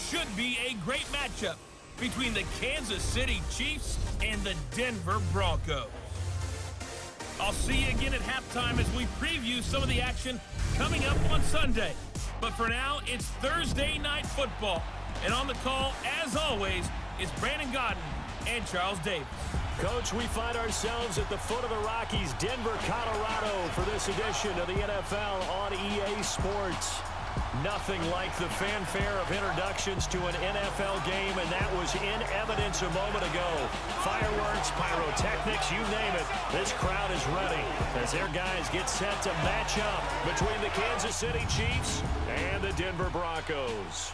should be a great matchup between the Kansas City Chiefs and the Denver Broncos. I'll see you again at halftime as we preview some of the action coming up on Sunday. But for now, it's Thursday Night Football. And on the call, as always, is Brandon Godden and Charles Davis. Coach, we find ourselves at the foot of the Rockies, Denver, Colorado, for this edition of the NFL on EA Sports. Nothing like the fanfare of introductions to an NFL game, and that was in evidence a moment ago. Fireworks, pyrotechnics, you name it. This crowd is ready as their guys get set to match up between the Kansas City Chiefs and the Denver Broncos.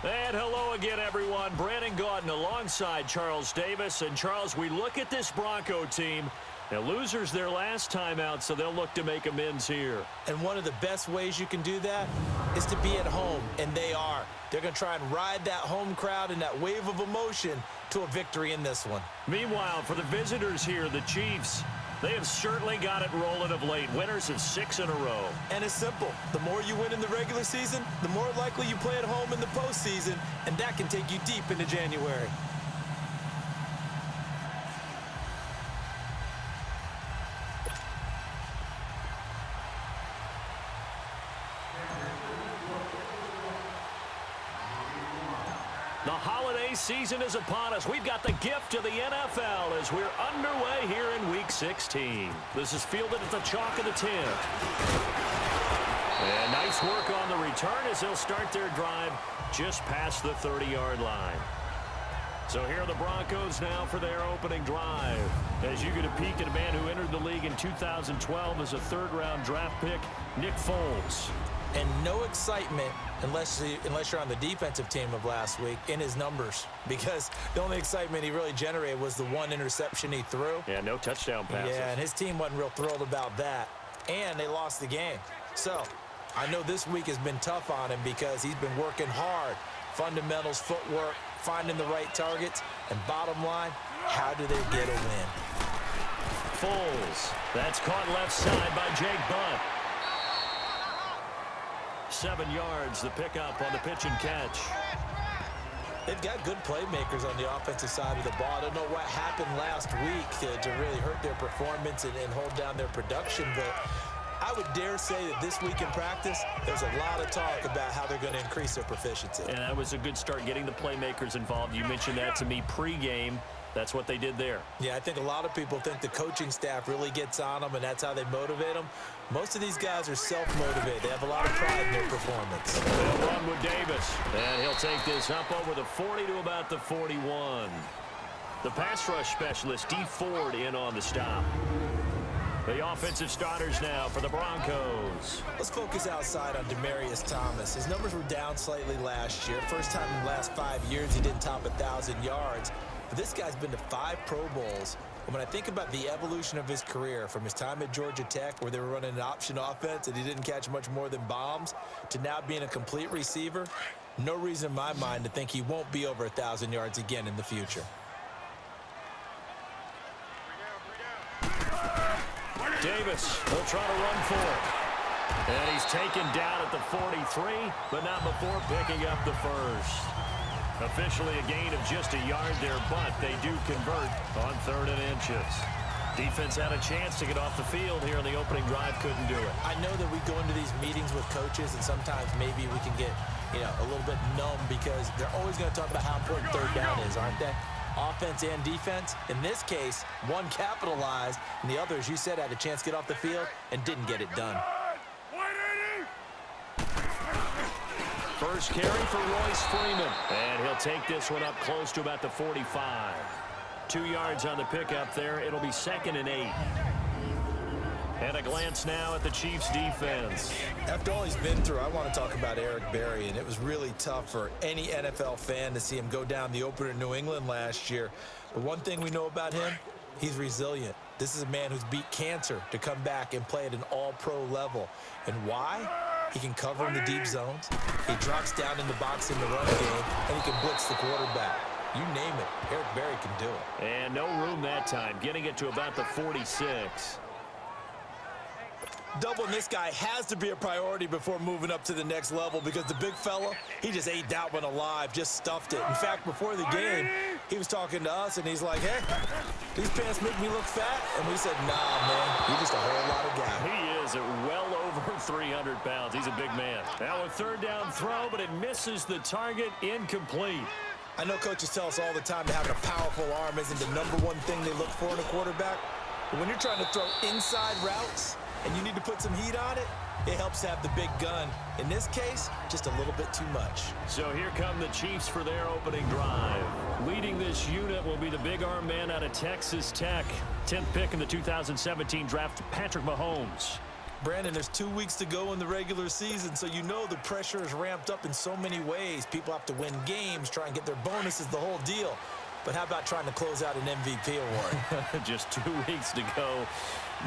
And hello again, everyone. Brandon Gaudin alongside Charles Davis. And, Charles, we look at this Bronco team. Now, losers their last time out, so they'll look to make amends here. And one of the best ways you can do that is to be at home, and they are. They're going to try and ride that home crowd and that wave of emotion to a victory in this one. Meanwhile, for the visitors here, the Chiefs, they have certainly got it rolling of late. Winners of 6 in a row. And it's simple. The more you win in the regular season, the more likely you play at home in the postseason, and that can take you deep into January. The holiday season is upon us. We've got the gift of the NFL as we're underway here in Week 16. This is fielded at the chalk of the 10. And nice work on the return as they'll start their drive just past the 30-yard line. So here are the Broncos now for their opening drive. As you get a peek at a man who entered the league in 2012 as a third-round draft pick, Nick Foles. And no excitement unless you're on the defensive team of last week in his numbers, because the only excitement he really generated was the one interception he threw. Yeah, no touchdown passes. Yeah, and his team wasn't real thrilled about that, and they lost the game. So I know this week has been tough on him because he's been working hard. Fundamentals, footwork, finding the right targets, and bottom line, how do they get a win? Foles, that's caught left side by Jake Butt. 7 yards, the pickup on the pitch and catch. They've got good playmakers on the offensive side of the ball. I don't know what happened last week to really hurt their performance and hold down their production, but I would dare say that this week in practice, there's a lot of talk about how they're going to increase their proficiency. And that was a good start, getting the playmakers involved. You mentioned that to me pregame. That's what they did there. Yeah, I think a lot of people think the coaching staff really gets on them, and that's how they motivate them. Most of these guys are self-motivated. They have a lot of pride in their performance. They'll run with Davis. And he'll take this up over the 40 to about the 41. The pass rush specialist, D. Ford, in on the stop. The offensive starters now for the Broncos. Let's focus outside on Demaryius Thomas. His numbers were down slightly last year. First time in the last 5 years he didn't top 1,000 yards. But this guy's been to 5 Pro Bowls. And when I think about the evolution of his career, from his time at Georgia Tech where they were running an option offense and he didn't catch much more than bombs, to now being a complete receiver, no reason in my mind to think he won't be over 1,000 yards again in the future. Davis will try to run for it. And he's taken down at the 43, but not before picking up the first. Officially a gain of just a yard there, but they do convert on 3rd and inches. Defense had a chance to get off the field here in the opening drive, couldn't do it. I know that we go into these meetings with coaches, and sometimes maybe we can get, a little bit numb because they're always going to talk about how important 3rd down is, aren't they? Offense and defense. In this case, one capitalized, and the other, as you said, had a chance to get off the field and didn't get it done. First carry for Royce Freeman. And he'll take this one up close to about the 45. 2 yards on the pickup there. It'll be 2nd and 8. And a glance now at the Chiefs' defense. After all he's been through, I want to talk about Eric Berry, and it was really tough for any NFL fan to see him go down the opener in New England last year. But one thing we know about him, he's resilient. This is a man who's beat cancer to come back and play at an all-pro level. And why? He can cover in the deep zones. He drops down in the box in the run game, and he can blitz the quarterback. You name it, Eric Berry can do it. And no room that time, getting it to about the 46. Doubling this guy has to be a priority before moving up to the next level because the big fella, he just ate that one alive, just stuffed it. In fact, before the game, he was talking to us, and he's like, hey, these pants make me look fat? And we said, nah, man, you're just a whole lot of guy. He is at well over 300 pounds. He's a big man. Now a third down throw, but it misses the target, incomplete. I know coaches tell us all the time that having a powerful arm isn't the number one thing they look for in a quarterback. But when you're trying to throw inside routes and you need to put some heat on it, it helps to have the big gun. In this case, just a little bit too much. So here come the Chiefs for their opening drive. Leading this unit will be the big arm man out of Texas Tech. 10th pick in the 2017 draft, Patrick Mahomes. Brandon, there's 2 weeks to go in the regular season, so you know the pressure is ramped up in so many ways. People have to win games, try and get their bonuses, the whole deal. But how about trying to close out an MVP award? Just 2 weeks to go.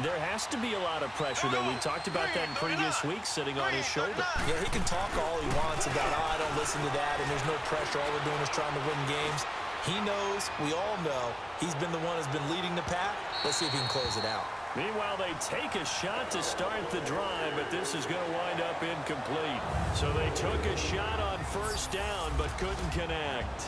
There has to be a lot of pressure, though. We talked about that in previous weeks, sitting on his shoulder. Yeah, he can talk all he wants about, oh, I don't listen to that, and there's no pressure. All we're doing is trying to win games. He knows, we all know, he's been the one who's been leading the pack. Let's see if he can close it out. Meanwhile, they take a shot to start the drive, but this is going to wind up incomplete. So they took a shot on first down, but couldn't connect.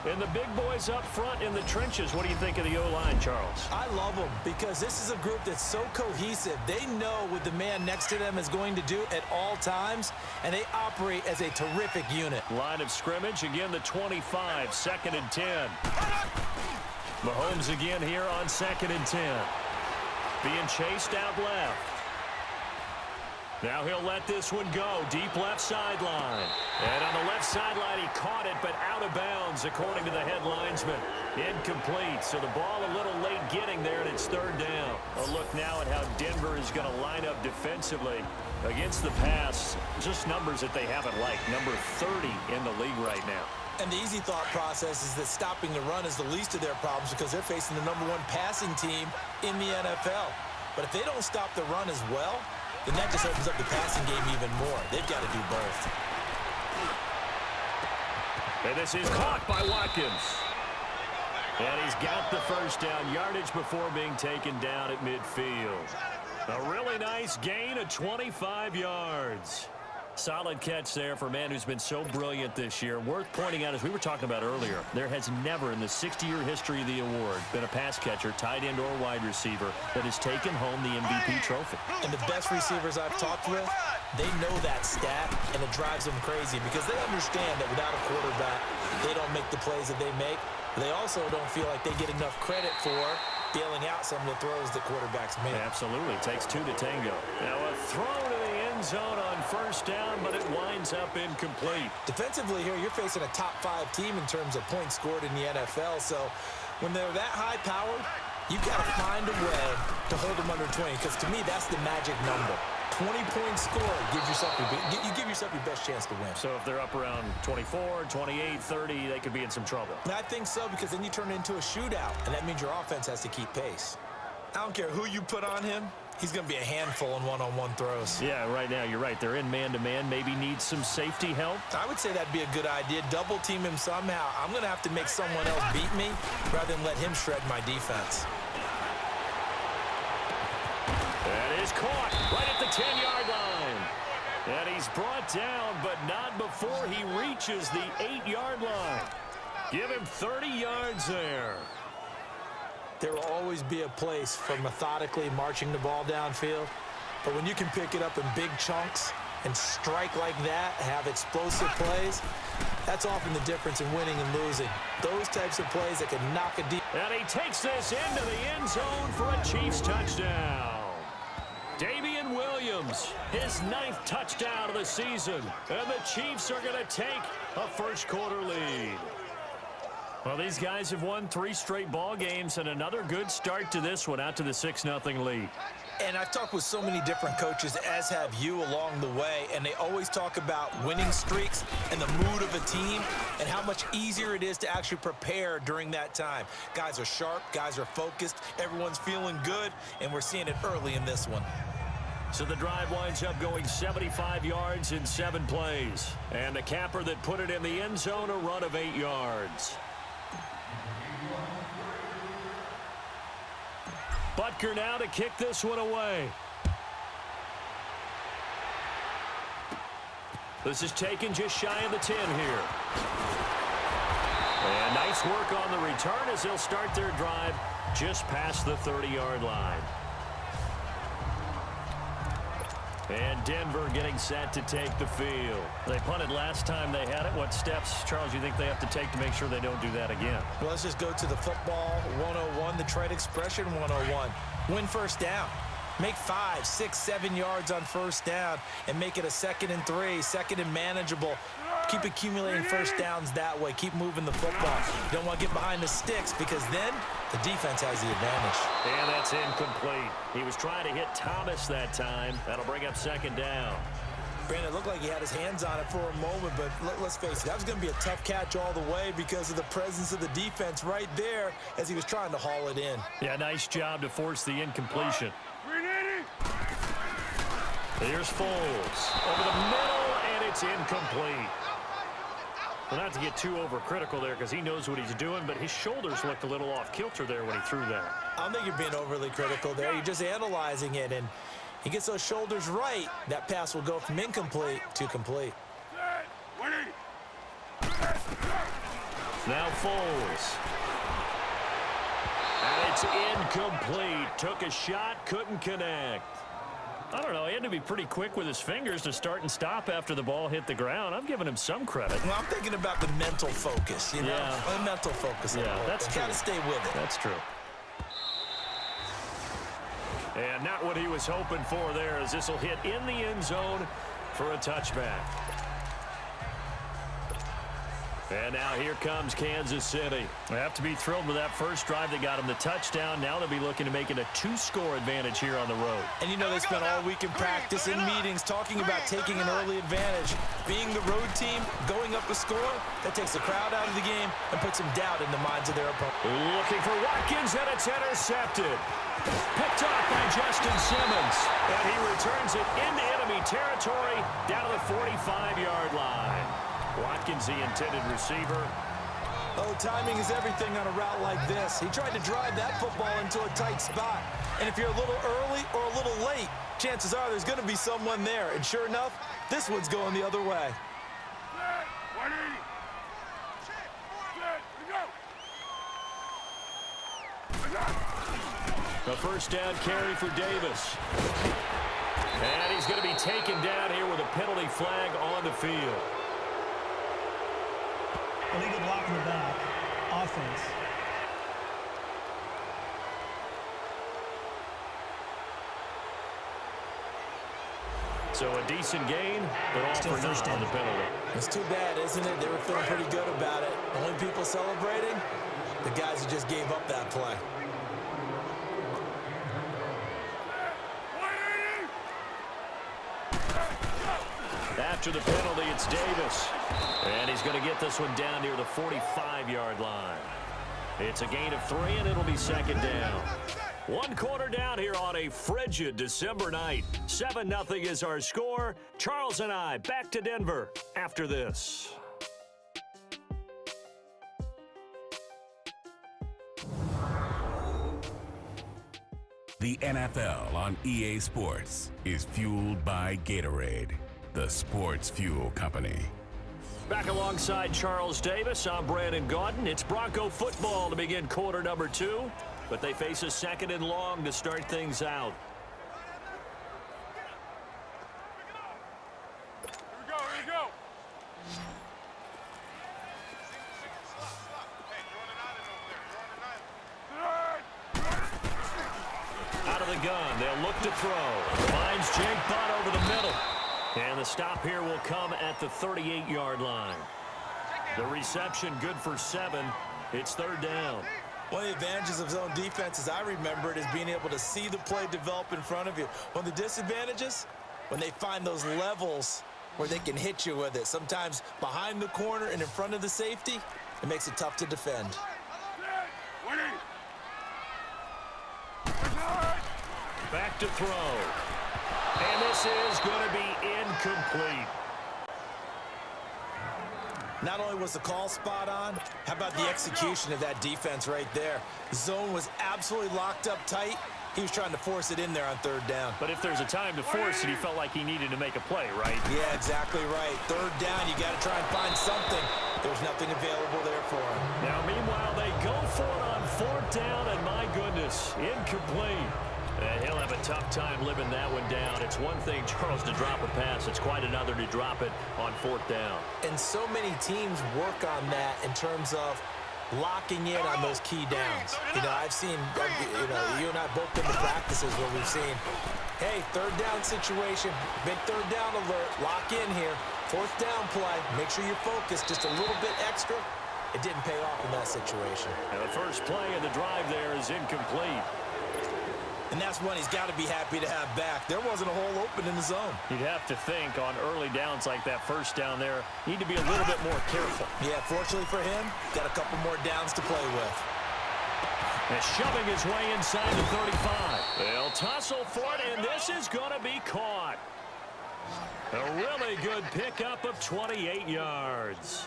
And the big boys up front in the trenches. What do you think of the O-line, Charles? I love them because this is a group that's so cohesive. They know what the man next to them is going to do at all times, and they operate as a terrific unit. Line of scrimmage, again the 25, 2nd and 10. Mahomes again here on 2nd and 10. Being chased out left. Now he'll let this one go. Deep left sideline. And on the left sideline, he caught it, but out of bounds, according to the head linesman. Incomplete. So the ball a little late getting there, and it's 3rd down. A look now at how Denver is going to line up defensively against the pass. Just numbers that they haven't liked. Number 30 in the league right now. And the easy thought process is that stopping the run is the least of their problems because they're facing the #1 passing team in the NFL. But if they don't stop the run as well, then that just opens up the passing game even more. They've got to do both. And this is caught by Watkins. And he's got the first down, yardage before being taken down at midfield. A really nice gain of 25 yards. Solid catch there for a man who's been so brilliant this year. Worth pointing out, as we were talking about earlier, there has never in the 60-year history of the award been a pass catcher, tight end or wide receiver that has taken home the MVP trophy. And the best receivers I've talked with, they know that stat, and it drives them crazy because they understand that without a quarterback, they don't make the plays that they make. They also don't feel like they get enough credit for bailing out some of the throws that quarterbacks make. Absolutely. Takes 2 to tango. Now a throw to the end zone on first down, but it winds up incomplete. Defensively here, you're facing a top 5 team in terms of points scored in the NFL. So when they're that high-powered, you've got to find a way to hold them under 20 because to me, that's the magic number. 20 points scored gives yourself you give yourself your best chance to win. So if they're up around 24, 28, 30, they could be in some trouble. And I think so because then you turn it into a shootout, and that means your offense has to keep pace. I don't care who you put on him. He's going to be a handful in one-on-one throws. Yeah, right now, you're right. They're in man-to-man. Maybe need some safety help. I would say that'd be a good idea. Double team him somehow. I'm going to have to make someone else beat me rather than let him shred my defense. That is caught right at the 10-yard line. And he's brought down, but not before he reaches the 8-yard line. Give him 30 yards there. There will always be a place for methodically marching the ball downfield. But when you can pick it up in big chunks and strike like that, have explosive plays, that's often the difference in winning and losing. Those types of plays that can knock a deep. And he takes this into the end zone for a Chiefs touchdown. Damian Williams, his 9th touchdown of the season. And the Chiefs are going to take a first-quarter lead. Well, these guys have won 3 straight ball games and another good start to this one, out to the 6-0 lead. And I've talked with so many different coaches, as have you along the way, and they always talk about winning streaks and the mood of a team and how much easier it is to actually prepare during that time. Guys are sharp, guys are focused, everyone's feeling good, and we're seeing it early in this one. So the drive winds up going 75 yards in 7 plays. And the capper that put it in the end zone, a run of 8 yards. Butker now to kick this one away. This is taken just shy of the 10 here. And nice work on the return as they'll start their drive just past the 30-yard line. And Denver getting set to take the field. They punted last time they had it. What steps, Charles, do you think they have to take to make sure they don't do that again? Well, let's just go to the football 101, the trade expression 101. Win first down. Make 5, 6, 7 yards on first down and make it a 2nd and 3, 2nd and manageable. Keep accumulating first downs that way. Keep moving the football. You don't want to get behind the sticks because then the defense has the advantage. And that's incomplete. He was trying to hit Thomas that time. That'll bring up 2nd down. Brandon, it looked like he had his hands on it for a moment, but let's face it, that was going to be a tough catch all the way because of the presence of the defense right there as he was trying to haul it in. Yeah, nice job to force the incompletion. Here's Foles over the middle, and it's incomplete. Well, not to get too overcritical there because he knows what he's doing, but his shoulders looked a little off kilter there when he threw that. I don't think you're being overly critical there. You're just analyzing it, and he gets those shoulders right. That pass will go from incomplete to complete. Now Foles. And it's incomplete. Took a shot, couldn't connect. I don't know. He had to be pretty quick with his fingers to start and stop after the ball hit the ground. I'm giving him some credit. Well, I'm thinking about the mental focus, you know? Yeah. The mental focus. Yeah, that's true. Got to stay with it. That's true. And not what he was hoping for there as this will hit in the end zone for a touchback. And now here comes Kansas City. They have to be thrilled with that first drive that got them the touchdown. Now they'll be looking to make it a 2-score advantage here on the road. And you know they spent all week in practice, in meetings, talking about taking an early advantage. Being the road team, going up a score, that takes the crowd out of the game and puts some doubt in the minds of their opponent. Looking for Watkins, and it's intercepted. Picked off by Justin Simmons. And he returns it into enemy territory down to the 45-yard line. Watkins, the intended receiver. Oh, timing is everything on a route like this. He tried to drive that football into a tight spot. And if you're a little early or a little late, chances are there's going to be someone there. And sure enough, this one's going the other way. A first down carry for Davis. And he's going to be taken down here with a penalty flag on the field. Illegal block in the back. Offense. So a decent gain, but all for naught on the penalty. It's too bad, isn't it? They were feeling pretty good about it. Only people celebrating, the guys who just gave up that play. After the penalty, it's Davis. And he's going to get this one down near the 45-yard line. It's a gain of 3, and it'll be 2nd down. 1 quarter down here on a frigid December night. 7-0 is our score. Charles and I back to Denver after this. The NFL on EA Sports is fueled by Gatorade, the sports fuel company. Back alongside Charles Davis, I'm Brandon Gaudin. It's Bronco football to begin quarter number 2, but they face a 2nd and long to start things out. Here we go. Out of the gun, they'll look to throw. Finds Jake Butt over the middle. And the stop here will come at the 38-yard line. The reception good for 7. It's 3rd down. One of the advantages of zone defense, as I remember it, is being able to see the play develop in front of you. One of the disadvantages, when they find those levels where they can hit you with it. Sometimes behind the corner and in front of the safety, it makes it tough to defend. Back to throw. And this is going to be incomplete. Not only was the call spot on, how about the execution of that defense right there? The zone was absolutely locked up tight, He was trying to force it in there on third down. But if there's a time to force it, he felt like he needed to make a play, right? Yeah, exactly right. Third down, you got to try and find something. There's nothing available there for him. Now, meanwhile, they go for it on fourth down, and my goodness, incomplete. And he'll have a tough time living that one down. It's one thing, Charles, to drop a pass. It's quite another to drop it on fourth down. And so many teams work on that in terms of locking in on those key downs. I've seen, you and I both been to practices where we've seen, hey, third down situation, big third down alert, lock in here, fourth down play, make sure you're focused just a little bit extra. It didn't pay off in that situation. And the first play of the drive there is incomplete. And that's one he's got to be happy to have back. There wasn't a hole open in the zone. You'd have to think on early downs like that first down there, need to be a little bit more careful. Yeah, fortunately for him, got a couple more downs to play with. And shoving his way inside the 35. They'll tussle for it, and this is going to be caught. A really good pickup of 28 yards.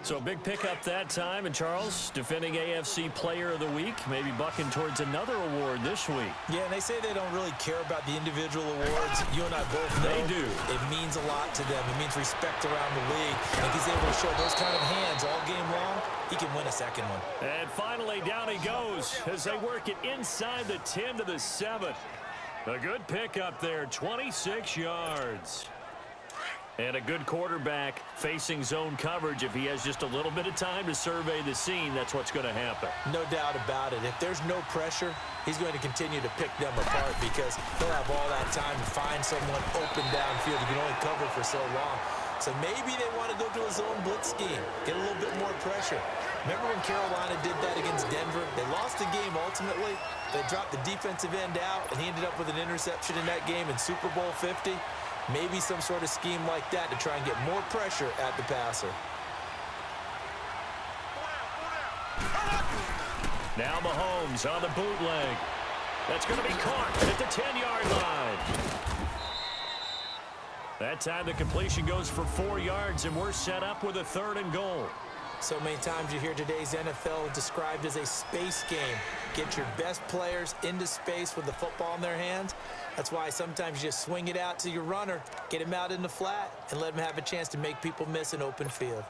So a big pickup that time, and Charles, defending AFC Player of the Week, maybe bucking towards another award this week. Yeah, and they say they don't really care about the individual awards. You and I both know they do. It means a lot to them. It means respect around the league. And if he's able to show those kind of hands all game long, he can win a second one. And finally, down he goes as they work it inside the 10 to the 7. A good pickup there, 26 yards. And a good quarterback facing zone coverage. If he has just a little bit of time to survey the scene, that's what's going to happen. No doubt about it. If there's no pressure, he's going to continue to pick them apart because he'll have all that time to find someone open downfield. He can only cover for so long. So maybe they want to go to a zone blitz scheme, get a little bit more pressure. Remember when Carolina did that against Denver? They lost the game ultimately. They dropped the defensive end out, and he ended up with an interception in that game in Super Bowl 50. Maybe some sort of scheme like that to try and get more pressure at the passer. Now Mahomes on the bootleg. That's going to be caught at the 10-yard line. That time the completion goes for 4 yards, and we're set up with a 3rd and goal. So many times you hear today's NFL described as a space game. Get your best players into space with the football in their hands. That's why sometimes you just swing it out to your runner, get him out in the flat, and let him have a chance to make people miss an open field.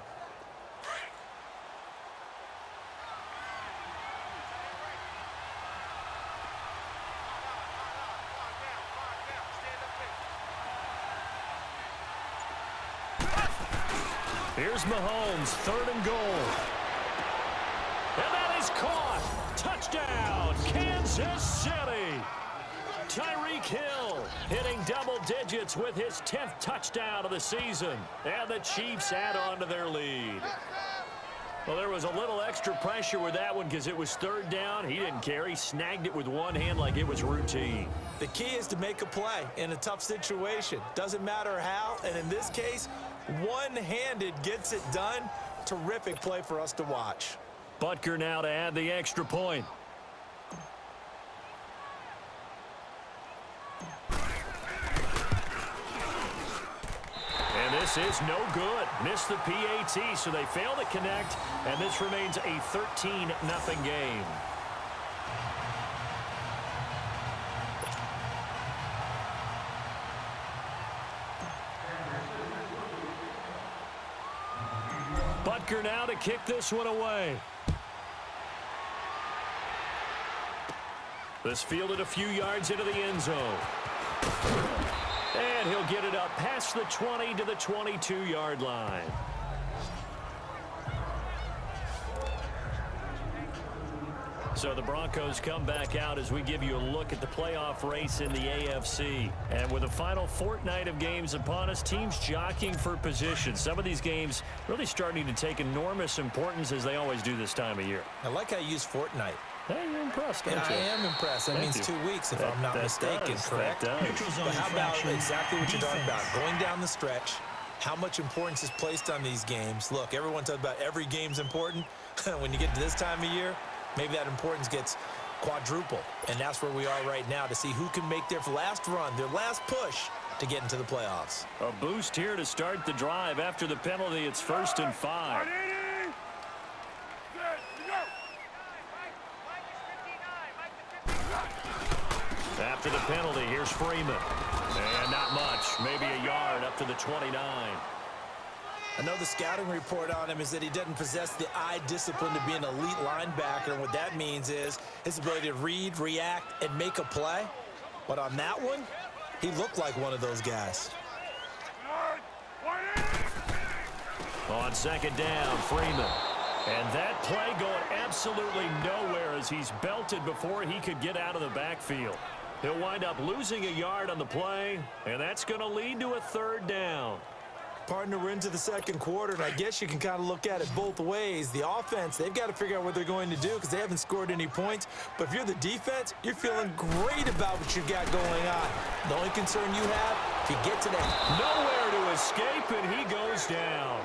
Here's Mahomes, 3rd and goal. And that is caught. Touchdown, Kansas City. Tyreek Hill hitting double digits with his 10th touchdown of the season. And the Chiefs add on to their lead. Well, there was a little extra pressure with that one because it was 3rd down. He didn't care. He snagged it with one hand like it was routine. The key is to make a play in a tough situation. Doesn't matter how, and in this case, one-handed gets it done. Terrific play for us to watch. Butker now to add the extra point. And this is no good. Missed the PAT, so they fail to connect, and this remains a 13-0 game. Butker now to kick this one away. This fielded a few yards into the end zone. And he'll get it up past the 20 to the 22-yard line. So the Broncos come back out as we give you a look at the playoff race in the AFC. And with the final fortnight of games upon us, teams jockeying for position. Some of these games really starting to take enormous importance as they always do this time of year. I like how you use fortnight. Hey, you're impressed, don't you? I am impressed. That means 2 weeks, if I'm not mistaken, correct? Neutral zone But how about infraction, exactly what you're talking about? defense. Going down the stretch, how much importance is placed on these games? Look, everyone talks about every game's important. When you get to this time of year, maybe that importance gets quadrupled. And that's where we are right now to see who can make their last run, their last push to get into the playoffs. A boost here to start the drive. After the penalty, it's 1st and 5. after the penalty. Here's Freeman. And not much. Maybe a yard up to the 29. I know the scouting report on him is that he doesn't possess the eye discipline to be an elite linebacker. And what that means is his ability to read, react, and make a play. But on that one, he looked like one of those guys. On second down, Freeman. And that play going absolutely nowhere as he's belted before he could get out of the backfield. He'll wind up losing a yard on the play, and that's going to lead to a third down. Partner, we're into the second quarter, and I guess you can kind of look at it both ways. The offense, they've got to figure out what they're going to do because they haven't scored any points. But if you're the defense, you're feeling great about what you've got going on. The only concern you have, if you get to that. Nowhere to escape, and he goes down.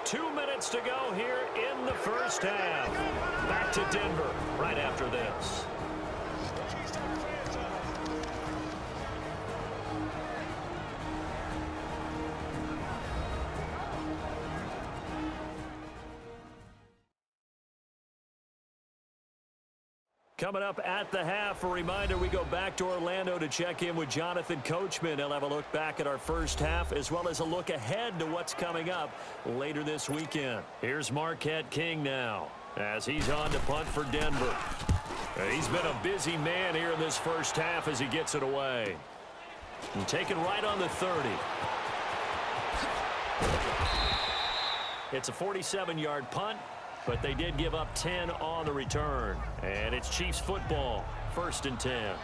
2 minutes to go here in the first half. Back to Denver right after this. Coming up at the half, a reminder, we go back to Orlando to check in with Jonathan Coachman. He'll have a look back at our first half as well as a look ahead to what's coming up later this weekend. Here's Marquette King now as he's on to punt for Denver. He's been a busy man here in this first half as he gets it away. And taken right on the 30. It's a 47-yard punt. But they did give up 10 on the return. And it's Chiefs football, 1st and 10.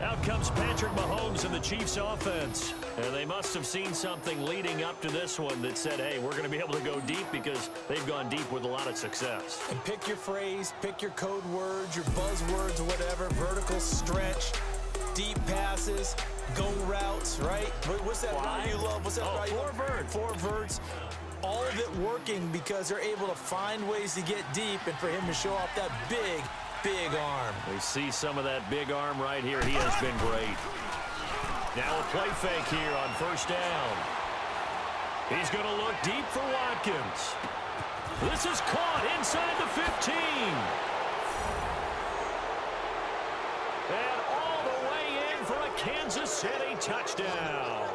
Out comes Patrick Mahomes and the Chiefs offense. And they must have seen something leading up to this one that said, hey, we're going to be able to go deep because they've gone deep with a lot of success. And pick your phrase, pick your code words, your buzzwords, whatever. Vertical stretch, deep passes, go routes, right? What's that route you love? What's that route you love? Four verts. All of it working because they're able to find ways to get deep and for him to show off that big, big arm. We see some of that big arm right here. He has been great. Now a play fake here on 1st down. He's going to look deep for Watkins. This is caught inside the 15. And all the way in for a Kansas City touchdown.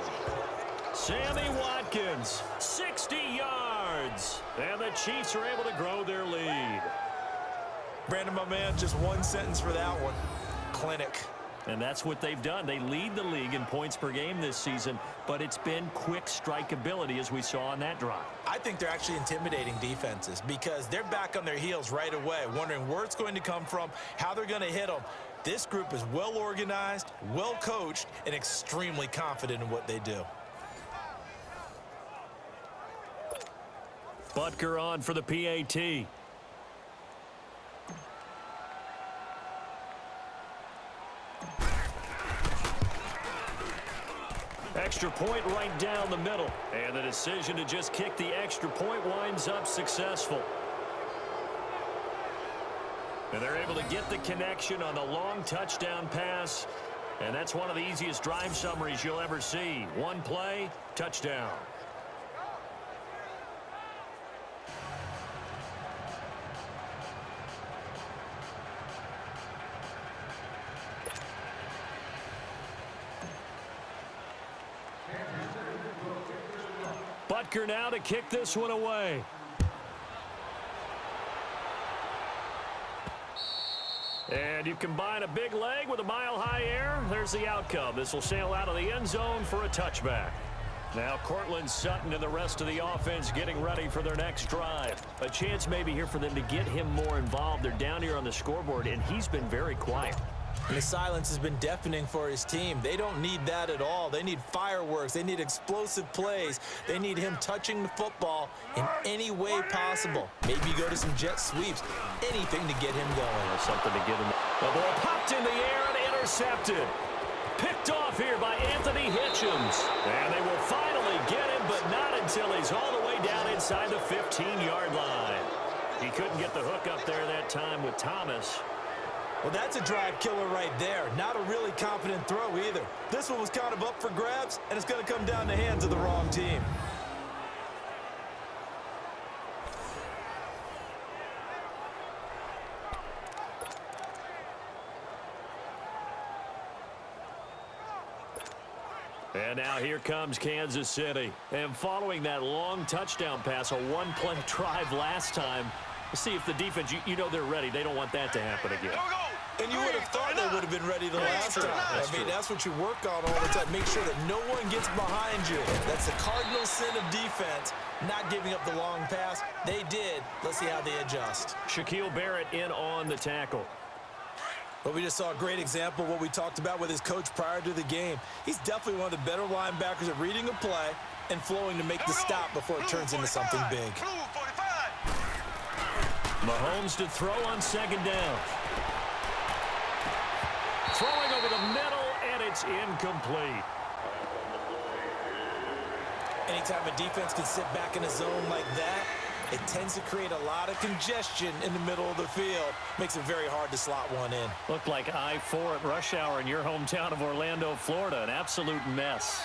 Sammy Watkins, 60 yards. And the Chiefs are able to grow their lead. Brandon, my man, just one sentence for that one. Clinic. And that's what they've done. They lead the league in points per game this season, but it's been quick strike ability as we saw on that drive. I think they're actually intimidating defenses because they're back on their heels right away, wondering where it's going to come from, how they're going to hit them. This group is well organized, well coached, and extremely confident in what they do. Butker on for the PAT. Extra point right down the middle. And the decision to just kick the extra point winds up successful. And they're able to get the connection on the long touchdown pass. And that's one of the easiest drive summaries you'll ever see. One play, touchdown. Butker now to kick this one away. And you combine a big leg with a mile-high air. There's the outcome. This will sail out of the end zone for a touchback. Now Cortland Sutton and the rest of the offense getting ready for their next drive. A chance maybe here for them to get him more involved. They're down here on the scoreboard, and he's been very quiet. And the silence has been deafening for his team. They don't need that at all. They need fireworks. They need explosive plays. They need him touching the football in any way possible. Maybe go to some jet sweeps. Anything to get him going. Or something to get him. The ball popped in the air and intercepted. Picked off here by Anthony Hitchens. And they will finally get him, but not until he's all the way down inside the 15-yard line. He couldn't get the hook up there that time with Thomas. Well, that's a drive killer right there. Not a really confident throw either. This one was kind of up for grabs, and it's going to come down the hands of the wrong team. And now here comes Kansas City. And following that long touchdown pass, a one-play drive last time, let's see if the defense, you know they're ready. They don't want that to happen again. And you would have thought they would have been ready the last time. I mean, that's what you work on all the time. Make sure that no one gets behind you. That's the cardinal sin of defense, not giving up the long pass. They did. Let's see how they adjust. Shaquille Barrett in on the tackle. But we just saw a great example of what we talked about with his coach prior to the game. He's definitely one of the better linebackers at reading a play and flowing to make the stop before it turns into something big. Mahomes to throw on second down. Throwing over the middle, and it's incomplete. Anytime a defense can sit back in a zone like that, it tends to create a lot of congestion in the middle of the field. Makes it very hard to slot one in. Looked like I-4 at rush hour in your hometown of Orlando, Florida. An absolute mess.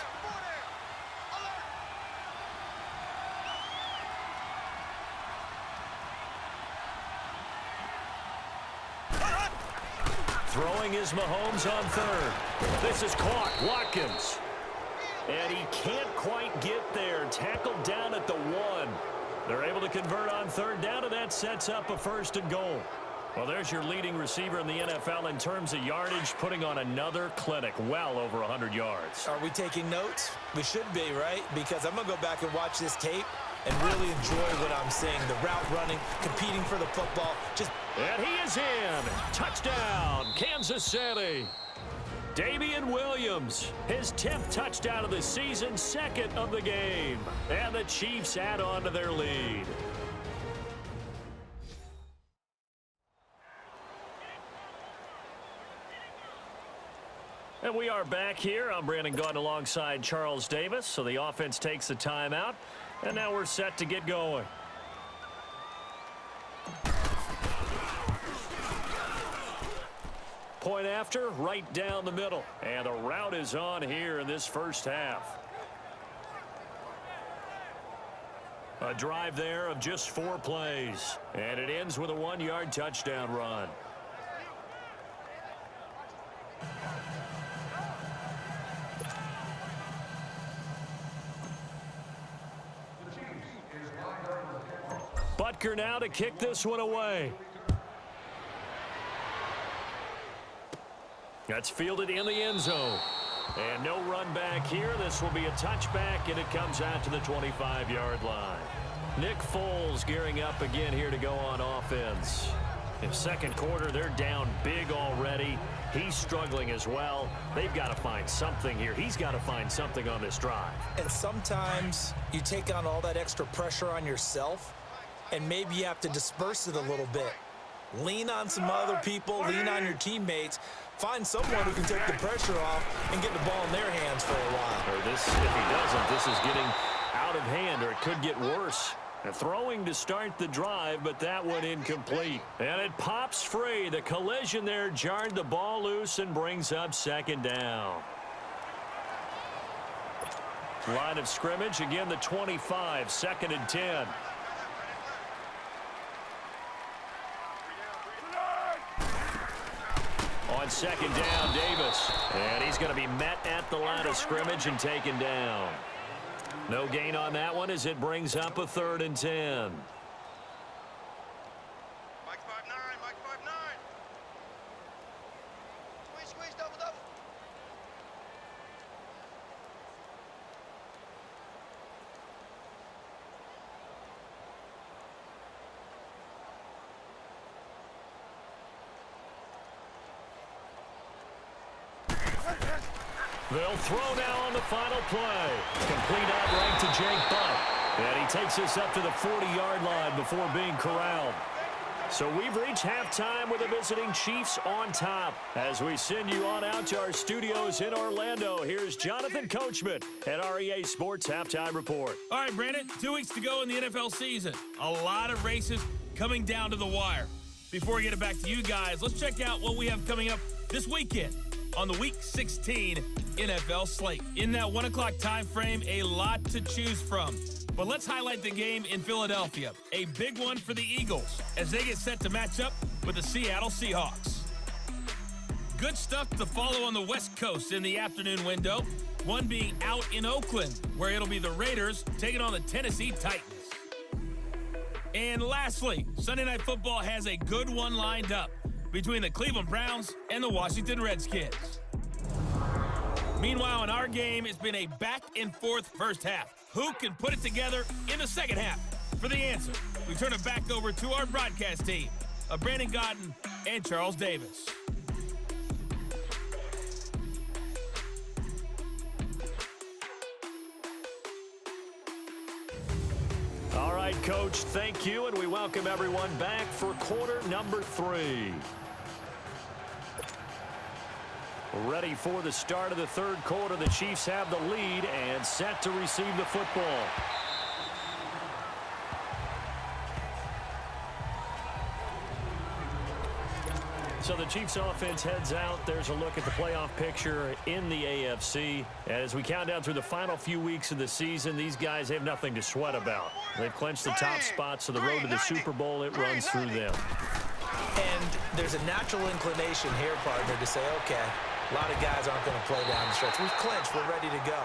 Throwing is Mahomes on third. This is caught. Watkins. And he can't quite get there. Tackled down at the 1. They're able to convert on third down, and that sets up a 1st and goal. Well, there's your leading receiver in the NFL in terms of yardage, putting on another clinic, well over 100 yards. Are we taking notes? We should be, right? Because I'm going to go back and watch this tape and really enjoy what I'm seeing. The route running, competing for the football. And he is in. Touchdown, Kansas City. Damian Williams, his 10th touchdown of the season, 2nd of the game. And the Chiefs add on to their lead. And we are back here. I'm Brandon Gaudin alongside Charles Davis. So the offense takes a timeout. And now we're set to get going. Point after, right down the middle. And the route is on here in this first half. A drive there of just 4 plays. And it ends with a 1-yard touchdown run. Butker now to kick this one away. That's fielded in the end zone. And no run back here. This will be a touchback, and it comes out to the 25-yard line. Nick Foles gearing up again here to go on offense. In second quarter, they're down big already. He's struggling as well. They've got to find something here. He's got to find something on this drive. And sometimes you take on all that extra pressure on yourself, and maybe you have to disperse it a little bit. Lean on some other people, lean on your teammates. Find someone who can take the pressure off and get the ball in their hands for a while. Or this, if he doesn't, this is getting out of hand, or it could get worse. And throwing to start the drive, but that one incomplete. And it pops free. The collision there jarred the ball loose and brings up 2nd down. Line of scrimmage, again the 25, 2nd and 10. On 2nd down, Davis. And he's going to be met at the line of scrimmage and taken down. No gain on that one as it brings up a 3rd and 10. Mike 5-9, Mike 5-9. Squeeze, double. They'll throw now on the final play. Complete outright to Jake Butt. And he takes us up to the 40-yard line before being corralled. So we've reached halftime with the visiting Chiefs on top. As we send you on out to our studios in Orlando, here's Jonathan Coachman at our EA Sports Halftime Report. All right, Brandon, 2 weeks to go in the NFL season. A lot of races coming down to the wire. Before we get it back to you guys, let's check out what we have coming up this weekend on the Week 16 NFL slate. In that 1 o'clock time frame, a lot to choose from. But let's highlight the game in Philadelphia. A big one for the Eagles as they get set to match up with the Seattle Seahawks. good stuff to follow on the West Coast in the afternoon window. One being out in Oakland, where it'll be the Raiders taking on the Tennessee Titans. And lastly, Sunday Night Football has a good one lined up between the Cleveland Browns and the Washington Redskins. Meanwhile, in our game, it's been a back-and-forth first half. Who can put it together in the second half? For the answer, we turn it back over to our broadcast team of Brandon Godden and Charles Davis. All right, Coach, thank you, and we welcome everyone back for quarter number 3. Ready for the start of the third quarter. The Chiefs have the lead and set to receive the football. So the Chiefs offense heads out. There's a look at the playoff picture in the AFC. As we count down through the final few weeks of the season, these guys have nothing to sweat about. They've clinched the top spots, so the road to the Super Bowl, it runs through them. And there's a natural inclination here, partner, to say, okay, a lot of guys aren't going to play down the stretch. We've clinched. We're ready to go.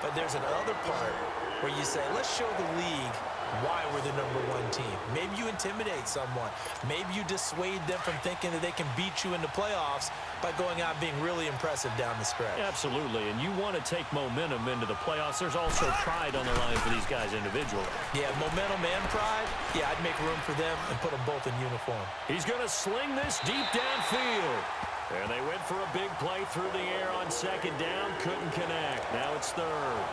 But there's another part where you say, let's show the league why we're the #1 team. Maybe you intimidate someone. Maybe you dissuade them from thinking that they can beat you in the playoffs by going out and being really impressive down the stretch. Absolutely, and you want to take momentum into the playoffs. There's also pride on the line for these guys individually. Yeah, momentum and pride. Yeah, I'd make room for them and put them both in uniform. He's going to sling this deep downfield. And they went for a big play through the air on second down. Couldn't connect. Now it's third.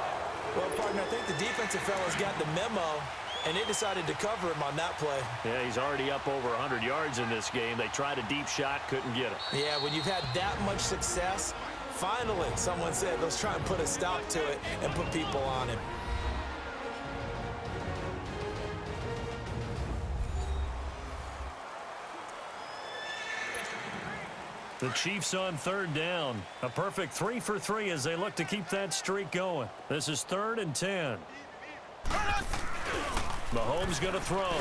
Well, partner, I think the defensive fellas got the memo, and they decided to cover him on that play. Yeah, he's already up over 100 yards in this game. They tried a deep shot, couldn't get it. Yeah, when you've had that much success, finally someone said, let's try and put a stop to it and put people on him. The Chiefs on third down. A perfect 3 for 3 as they look to keep that streak going. This is 3rd and 10. Mahomes going to throw.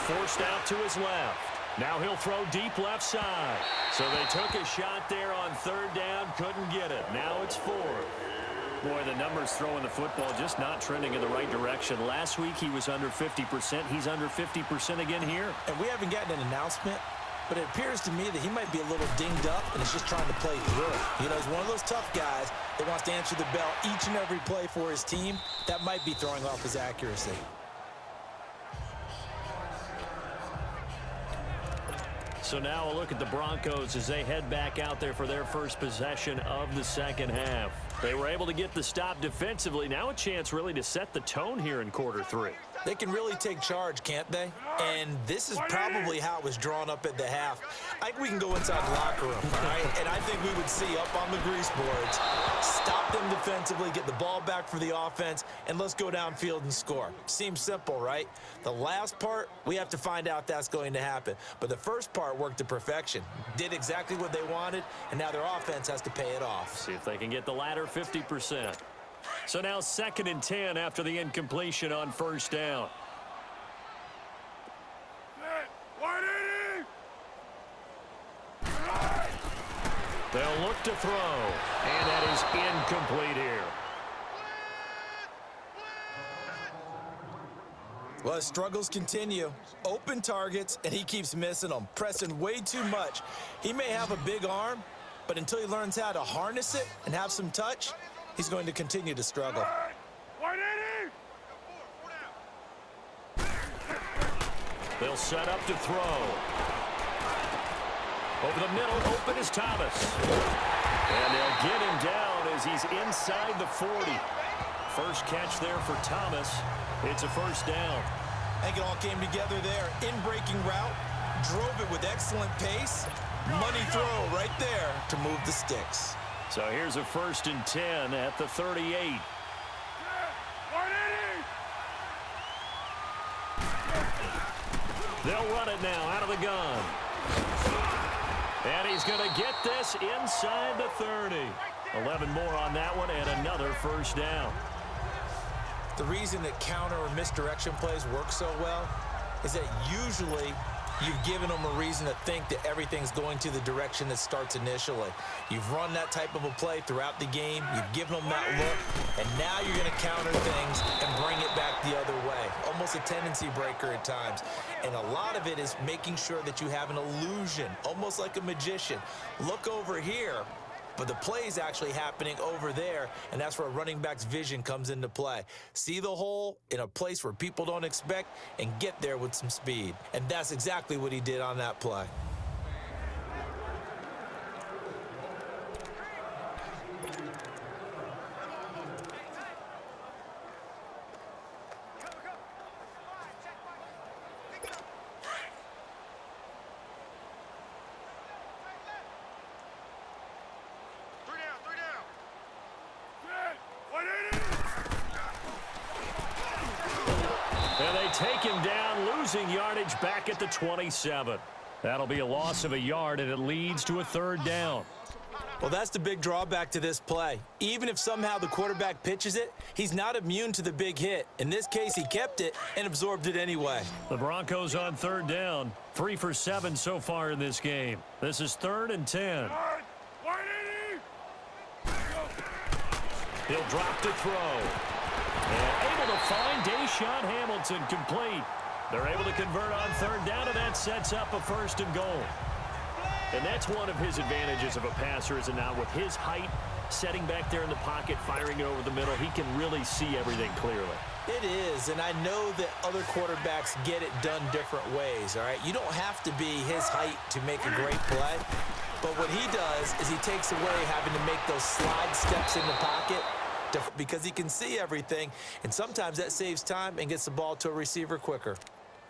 Forced out to his left. Now he'll throw deep left side. So they took a shot there on third down. Couldn't get it. Now it's 4th. Boy, the numbers throwing the football just not trending in the right direction. Last week he was under 50%. He's under 50% again here. And we haven't gotten an announcement, but it appears to me that he might be a little dinged up and is just trying to play through it. You know, he's one of those tough guys that wants to answer the bell each and every play for his team. That might be throwing off his accuracy. So now a look at the Broncos as they head back out there for their first possession of the second half. They were able to get the stop defensively. Now a chance really to set the tone here in quarter 3. They can really take charge, can't they? And this is probably how it was drawn up at the half. I think we can go inside the locker room, all right? And I think we would see up on the grease boards, stop them defensively, get the ball back for the offense, and let's go downfield and score. Seems simple, right? The last part, we have to find out that's going to happen. But the first part worked to perfection. Did exactly what they wanted, and now their offense has to pay it off. See if they can get the latter 50%. So now 2nd and 10 after the incompletion on first down. They'll look to throw, and that is incomplete here. Well, his struggles continue. Open targets, and he keeps missing them, pressing way too much. He may have a big arm, but until he learns how to harness it and have some touch, he's going to continue to struggle. They'll set up to throw. Over the middle, open is Thomas. And they'll get him down as he's inside the 40. First catch there for Thomas. It's a first down. I think it all came together there. In-breaking route, drove it with excellent pace. Money throw right there to move the sticks. So here's a 1st and 10 at the 38. They'll run it now out of the gun. And he's going to get this inside the 30. 11 more on that one and another first down. The reason that counter or misdirection plays work so well is that usually You've given them a reason to think that everything's going to the direction that starts initially. You've run that type of a play throughout the game. You've given them that look, and now you're going to counter things and bring it back the other way. Almost a tendency breaker at times. And a lot of it is making sure that you have an illusion, almost like a magician. Look over here. But the play is actually happening over there, and that's where a running back's vision comes into play. See the hole in a place where people don't expect and get there with some speed. And that's exactly what he did on that play. And they take him down, losing yardage back at the 27. That'll be a loss of a yard, and it leads to a third down. Well, that's the big drawback to this play. Even if somehow the quarterback pitches it, he's not immune to the big hit. In this case, he kept it and absorbed it anyway. The Broncos on third down, 3 for 7 so far in this game. This is 3rd and 10. He'll drop to throw. And able to find Deshaun Hamilton complete. They're able to convert on third down, and that sets up a 1st and goal. And that's one of his advantages of a passer, is it not? With his height, setting back there in the pocket, firing it over the middle, he can really see everything clearly. It is, and I know that other quarterbacks get it done different ways, all right? You don't have to be his height to make a great play, but what he does is he takes away having to make those slide steps in the pocket because he can see everything, and sometimes that saves time and gets the ball to a receiver quicker.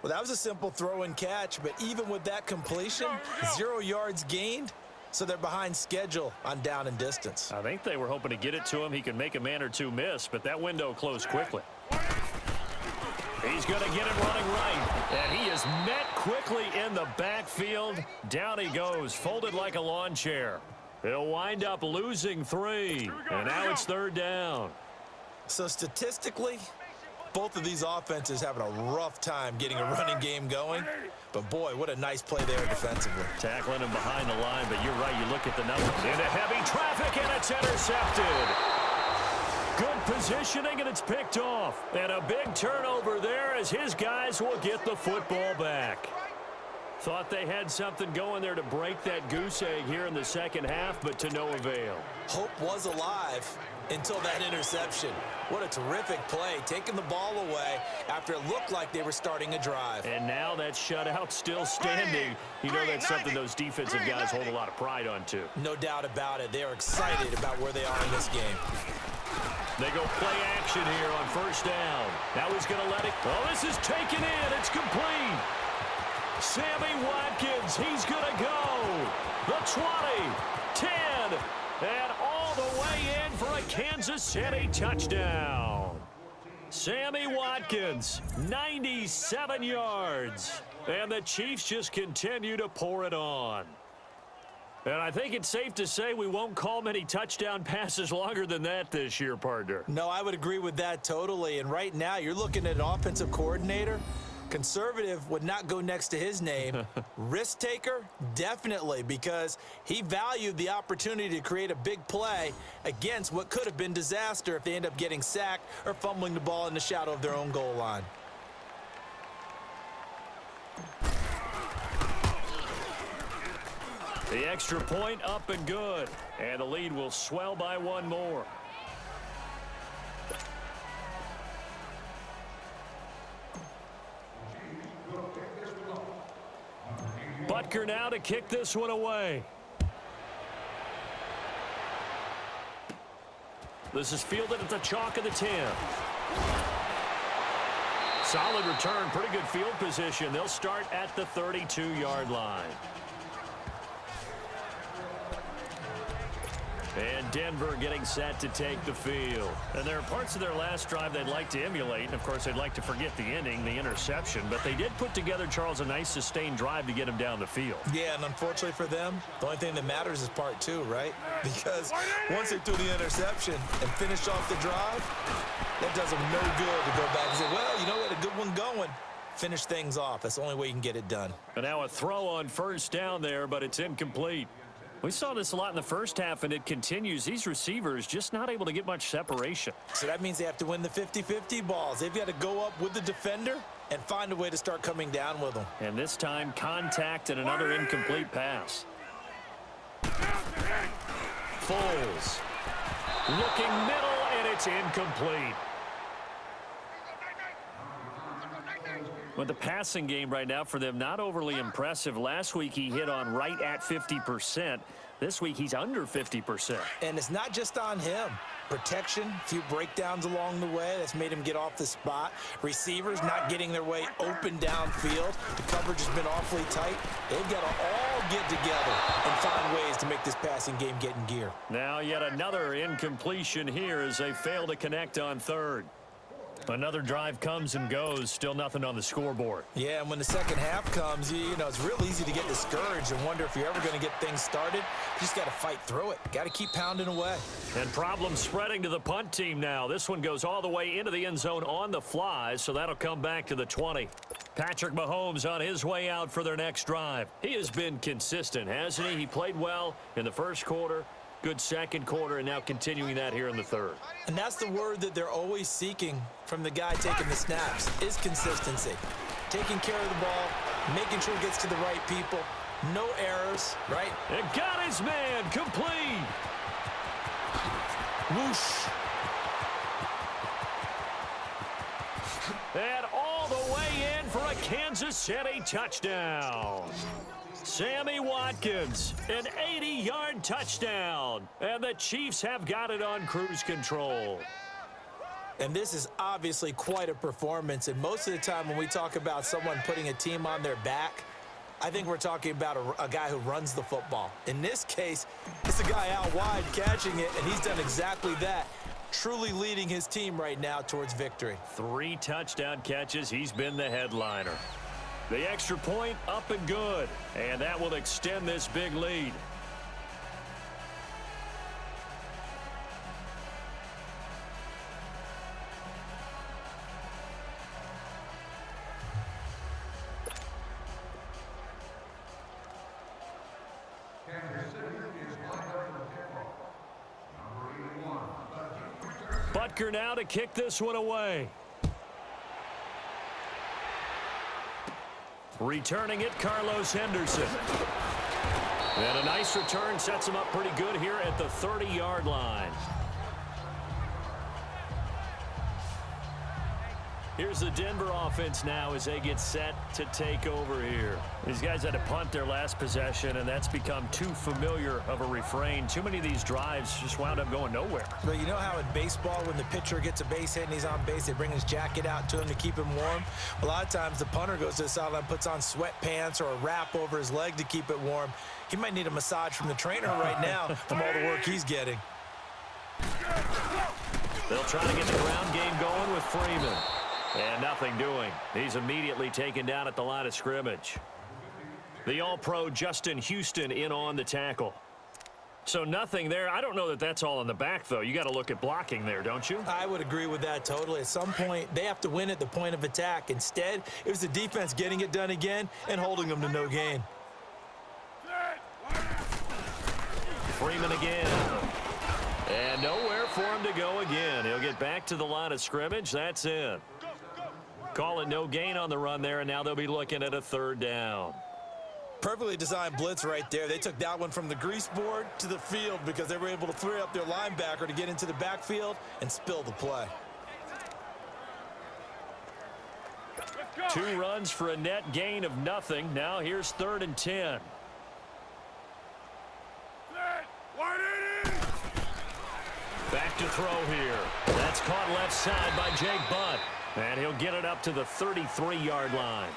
Well, that was a simple throw and catch, but even with that completion, 0 yards gained, so they're behind schedule on down and distance. I think they were hoping to get it to him. He could make a man or two miss, but that window closed quickly. He's going to get it running right, and he is met quickly in the backfield. Down he goes, folded like a lawn chair. He'll wind up losing 3, and now it's third down. So statistically, both of these offenses having a rough time getting a running game going. But, boy, what a nice play there defensively. Tackling him behind the line, but you're right. You look at the numbers. Into heavy traffic, and it's intercepted. Good positioning, and it's picked off. And a big turnover there as his guys will get the football back. Thought they had something going there to break that goose egg here in the second half, but to no avail. Hope was alive until that interception. What a terrific play, taking the ball away after it looked like they were starting a drive. And now that shutout still standing. You know that's something those defensive guys hold a lot of pride on, too. No doubt about it. They are excited about where they are in this game. They go play action here on first down. Now he's going to let it. Oh, this is taken in. It's complete. Sammy Watkins, he's going to go. The 20, 10, and all the way in for a Kansas City touchdown. Sammy Watkins, 97 yards. And the Chiefs just continue to pour it on. And I think it's safe to say we won't call many touchdown passes longer than that this year, partner. No, I would agree with that totally. And right now, you're looking at an offensive coordinator. Conservative would not go next to his name. Risk taker, definitely, because he valued the opportunity to create a big play against what could have been disaster if they end up getting sacked or fumbling the ball in the shadow of their own goal line. The extra point up and good. And the lead will swell by 1 more. Butker now to kick this one away. This is fielded at the chalk of the 10. Solid return, pretty good field position. They'll start at the 32-yard line. And Denver getting set to take the field. And there are parts of their last drive they'd like to emulate. And, of course, they'd like to forget the ending, the interception. But they did put together, Charles, a nice sustained drive to get him down the field. Yeah, and unfortunately for them, the only thing that matters is part 2, right? Because once they threw the interception and finished off the drive, that does them no good to go back and say, well, you know, we had a good one going. finish things off. That's the only way you can get it done. And now a throw on first down there, but it's incomplete. We saw this a lot in the first half, and it continues. These receivers just not able to get much separation. So that means they have to win the 50-50 balls. They've got to go up with the defender and find a way to start coming down with them. And this time, contact and another incomplete pass. Foles. Looking middle, and it's incomplete. But the passing game right now for them, not overly impressive. Last week he hit on right at 50%. This week he's under 50%. And it's not just on him. Protection, a few breakdowns along the way. That's made him get off the spot. Receivers not getting their way open downfield. The coverage has been awfully tight. They've got to all get together and find ways to make this passing game get in gear. Now yet another incompletion here as they fail to connect on third. Another drive comes and goes, still nothing on the scoreboard. Yeah, and when the second half comes, you know, it's real easy to get discouraged and wonder if you're ever going to get things started. You just got to fight through it. Got to keep pounding away. And problems spreading to the punt team now. This one goes all the way into the end zone on the fly, so that'll come back to the 20. Patrick Mahomes on his way out for their next drive. He has been consistent, hasn't he? He played well in the first quarter. Good second quarter, and now continuing that here in the third. And that's the word that they're always seeking from the guy taking the snaps, is consistency. Taking care of the ball, making sure it gets to the right people, no errors, right? And got his man complete. Whoosh. And all the way in for a Kansas City touchdown. Sammy Watkins, an 80-yard touchdown. And the Chiefs have got it on cruise control. And this is obviously quite a performance. And most of the time when we talk about someone putting a team on their back, I think we're talking about a guy who runs the football. In this case, it's a guy out wide catching it, and he's done exactly that. Truly leading his team right now towards victory. 3 touchdown catches. He's been the headliner. The extra point up and good, and that will extend this big lead. Butker now to kick this one away. Returning it, Carlos Henderson. And a nice return sets him up pretty good here at the 30-yard line. Here's the Denver offense now as they get set to take over here. These guys had to punt their last possession, and that's become too familiar of a refrain. Too many of these drives just wound up going nowhere. But you know how in baseball, when the pitcher gets a base hit and he's on base, they bring his jacket out to him to keep him warm? A lot of times the punter goes to the sideline, puts on sweatpants or a wrap over his leg to keep it warm. He might need a massage from the trainer right now from all the work he's getting. They'll try to get the ground game going with Freeman. And nothing doing. He's immediately taken down at the line of scrimmage. The All-Pro Justin Houston in on the tackle. So nothing there. I don't know that that's all in the back, though. You got to look at blocking there, don't you? I would agree with that totally. At some point, they have to win at the point of attack. Instead, it was the defense getting it done again and holding them to no gain. Freeman again. And nowhere for him to go again. He'll get back to the line of scrimmage. That's it. Call it no gain on the run there, and now they'll be looking at a 3rd down. Perfectly designed blitz right there. They took that one from the grease board to the field because they were able to free up their linebacker to get into the backfield and spill the play. 2 runs for a net gain of nothing. Now here's 3rd and 10. Back to throw here. That's caught left side by Jake Butt. And he'll get it up to the 33-yard line.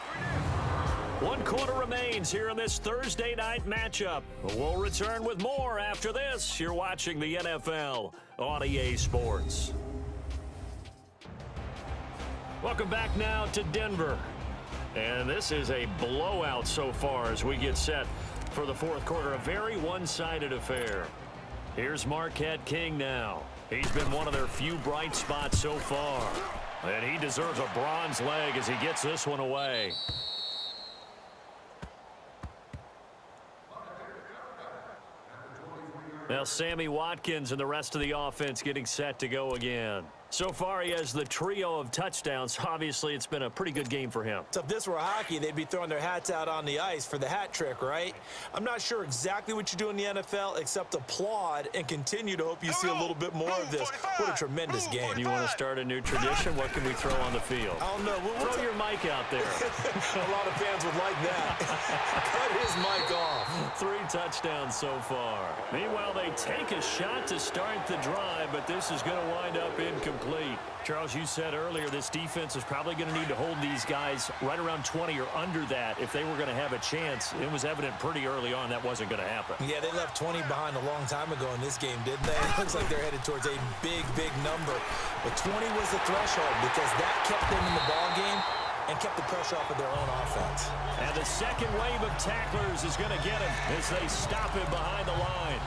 1 quarter remains here in this Thursday night matchup. We'll return with more after this. You're watching the NFL on EA Sports. Welcome back now to Denver. And this is a blowout so far as we get set for the 4th quarter. A very one-sided affair. Here's Marquette King now. He's been one of their few bright spots so far. And he deserves a bronze leg as he gets this one away. Now Sammy Watkins and the rest of the offense getting set to go again. So far, he has the trio of touchdowns. Obviously, it's been a pretty good game for him. So if this were hockey, they'd be throwing their hats out on the ice for the hat trick, right? I'm not sure exactly what you do in the NFL except applaud and continue to hope you see a little bit more of this. What a tremendous game. You want to start a new tradition? What can we throw on the field? I don't know. Throw your mic out there. A lot of fans would like that. Cut his mic off. 3 touchdowns so far. Meanwhile, they take a shot to start the drive, but this is going to wind up incomplete. Charles, you said earlier this defense is probably going to need to hold these guys right around 20 or under that if they were going to have a chance. It was evident pretty early on that wasn't going to happen. Yeah, they left 20 behind a long time ago in this game, didn't they? It looks like they're headed towards a big, big number. But 20 was the threshold because that kept them in the ball game and kept the pressure off of their own offense. And the second wave of tacklers is going to get him as they stop him behind the line.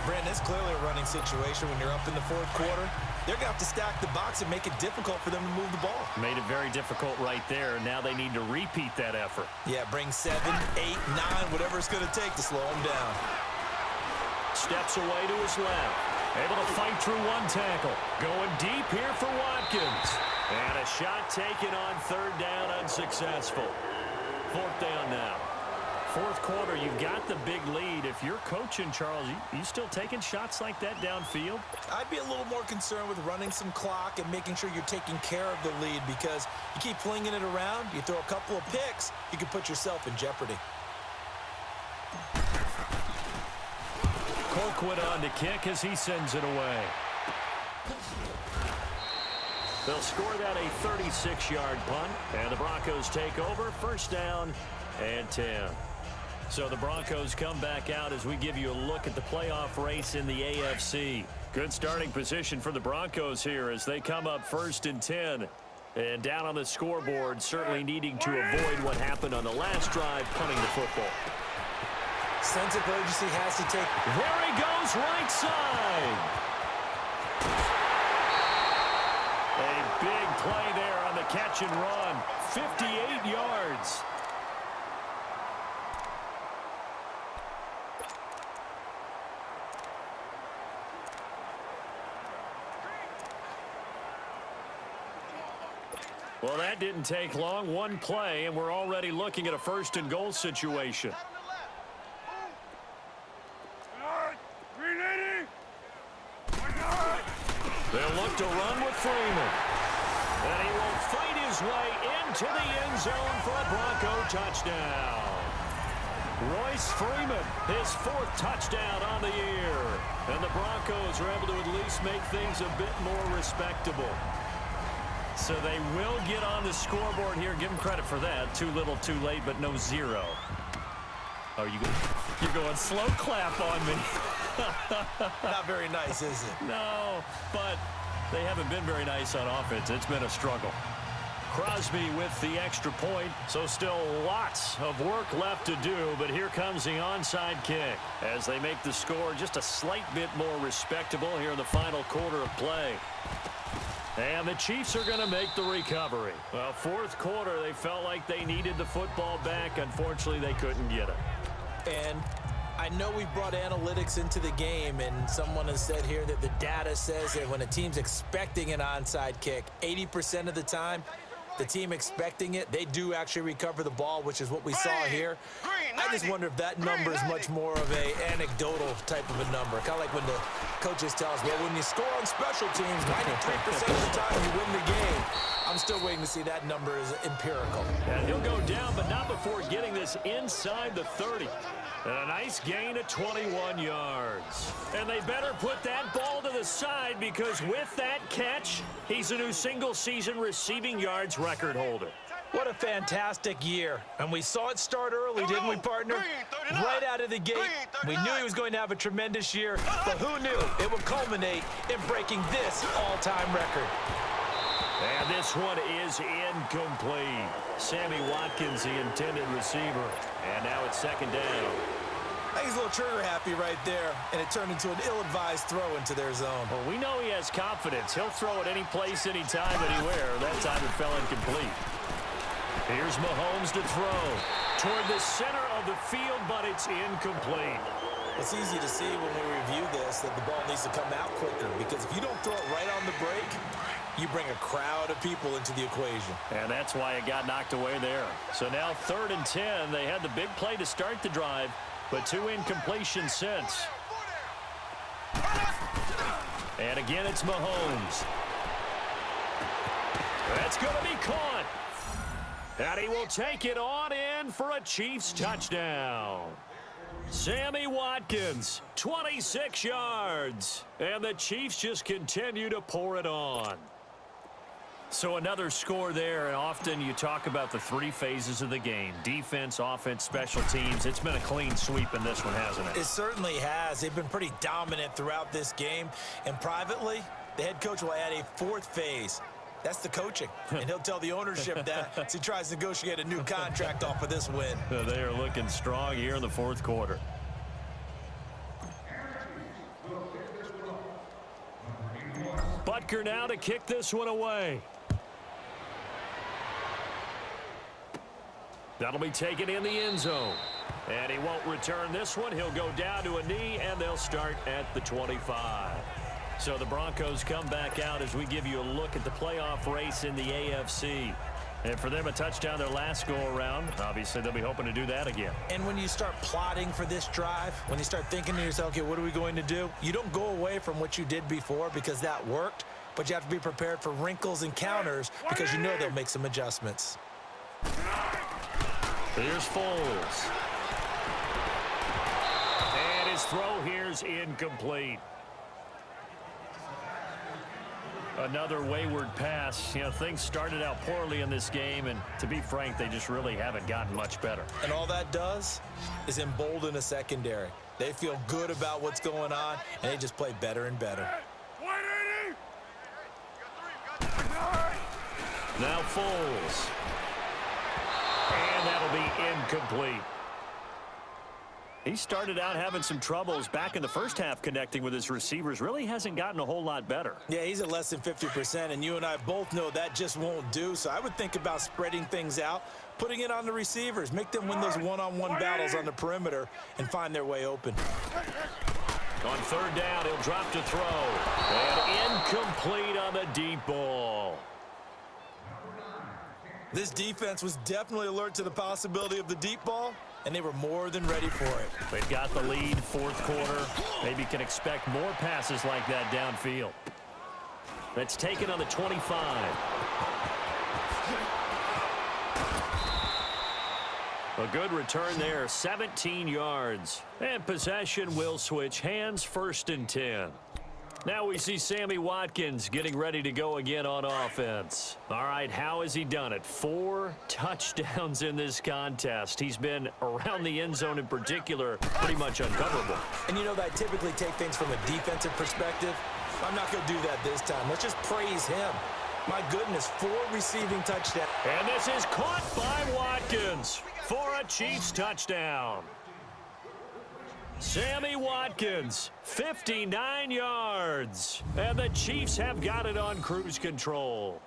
Brandon, it's clearly a running situation when you're up in the fourth quarter. They're going to have to stack the box and make it difficult for them to move the ball. Made it very difficult right there. Now they need to repeat that effort. Yeah, bring 7, 8, 9, whatever it's going to take to slow them down. Steps away to his left. Able to fight through one tackle. Going deep here for Watkins. And a shot taken on third down, unsuccessful. Fourth down now. Fourth quarter, you've got the big lead. If you're coaching, Charles, you still taking shots like that downfield? I'd be a little more concerned with running some clock and making sure you're taking care of the lead because you keep flinging it around, you throw a couple of picks, you can put yourself in jeopardy. Colquitt on to kick as he sends it away. They'll score that a 36-yard punt, and the Broncos take over. First down and 10. So the Broncos come back out as we give you a look at the playoff race in the AFC. Good starting position for the Broncos here as they come up first and 10. And down on the scoreboard, certainly needing to avoid what happened on the last drive, punting the football. Sense of urgency has to take. There he goes, right side. A big play there on the catch and run. 58 yards. Well, that didn't take long. One play, and we're already looking at a first and goal situation. They'll look to run with Freeman. And he will fight his way into the end zone for a Bronco touchdown. Royce Freeman, his 4th touchdown on the year. And the Broncos are able to at least make things a bit more respectable. So they will get on the scoreboard here. Give them credit for that. Too little, too late, but no 0. Oh, you're going slow clap on me. Not very nice, is it? No, but they haven't been very nice on offense. It's been a struggle. Crosby with the extra point, so still lots of work left to do, but here comes the onside kick as they make the score just a slight bit more respectable here in the final quarter of play. And the Chiefs are going to make the recovery. Well, fourth quarter, they felt like they needed the football back. Unfortunately, they couldn't get it. And I know we've brought analytics into the game, and someone has said here that the data says that when a team's expecting an onside kick, 80% of the time, the team expecting it, they do actually recover the ball, which is what we saw here. I just wonder if that number is much more of a anecdotal type of a number. Kind of like when the coaches tell us, well, when you score on special teams, 93% of the time you win the game. I'm still waiting to see that number is empirical. And he'll go down, but not before getting this inside the 30. And a nice gain of 21 yards. And they better put that ball to the side because with that catch, he's a new single-season receiving yards record holder. What a fantastic year. And we saw it start early, didn't we, partner? Right out of the gate. We knew he was going to have a tremendous year, but who knew it would culminate in breaking this all-time record. And this one is incomplete. Sammy Watkins, the intended receiver. And now it's second down. I think he's a little trigger happy right there, and it turned into an ill-advised throw into their zone. Well, we know he has confidence. He'll throw it any place, anytime, anywhere. That time it fell incomplete. Here's Mahomes to throw toward the center of the field, but it's incomplete. It's easy to see when we review this that the ball needs to come out quicker, because if you don't throw it right on the break, you bring a crowd of people into the equation. And that's why it got knocked away there. So now 3rd and 10. They had the big play to start the drive, but 2 incompletions since. And again, it's Mahomes. That's going to be caught. And he will take it on in for a Chiefs touchdown. Sammy Watkins, 26 yards. And the Chiefs just continue to pour it on. So another score there, and often you talk about the 3 phases of the game. Defense, offense, special teams. It's been a clean sweep in this one, hasn't it? It certainly has. They've been pretty dominant throughout this game. And privately, the head coach will add a 4th phase. That's the coaching. And he'll tell the ownership that as he tries to negotiate a new contract off of this win. They are looking strong here in the 4th quarter. Butker now to kick this one away. That'll be taken in the end zone. And he won't return this one. He'll go down to a knee, and they'll start at the 25. So the Broncos come back out as we give you a look at the playoff race in the AFC. And for them, a touchdown their last go-around. Obviously, they'll be hoping to do that again. And when you start plotting for this drive, when you start thinking to yourself, okay, what are we going to do? You don't go away from what you did before because that worked, but you have to be prepared for wrinkles and counters because you know they'll make some adjustments. Here's Foles. And his throw here's incomplete. Another wayward pass. You know, things started out poorly in this game, and to be frank, they just really haven't gotten much better. And all that does is embolden a secondary. They feel good about what's going on, and they just play better and better. Now Foles. And that'll be incomplete. He started out having some troubles back in the first half connecting with his receivers. Really hasn't gotten a whole lot better. Yeah, he's at less than 50%, and you and I both know that just won't do. So I would think about spreading things out, putting it on the receivers, make them win those one-on-one battles on the perimeter and find their way open. On 3rd down, he'll drop to throw. And incomplete on the deep ball. This defense was definitely alert to the possibility of the deep ball, and they were more than ready for it. They've got the lead, 4th quarter. Maybe can expect more passes like that downfield. That's taken on the 25. A good return there, 17 yards. And possession will switch hands, 1st and 10. Now we see Sammy Watkins getting ready to go again on offense. All right, how has he done it? 4 touchdowns in this contest. He's been around the end zone in particular, pretty much uncoverable. And you know that I typically take things from a defensive perspective. I'm not going to do that this time. Let's just praise him. My goodness, 4 receiving touchdowns. And this is caught by Watkins for a Chiefs touchdown. Sammy Watkins, 59 yards. And the Chiefs have got it on cruise control.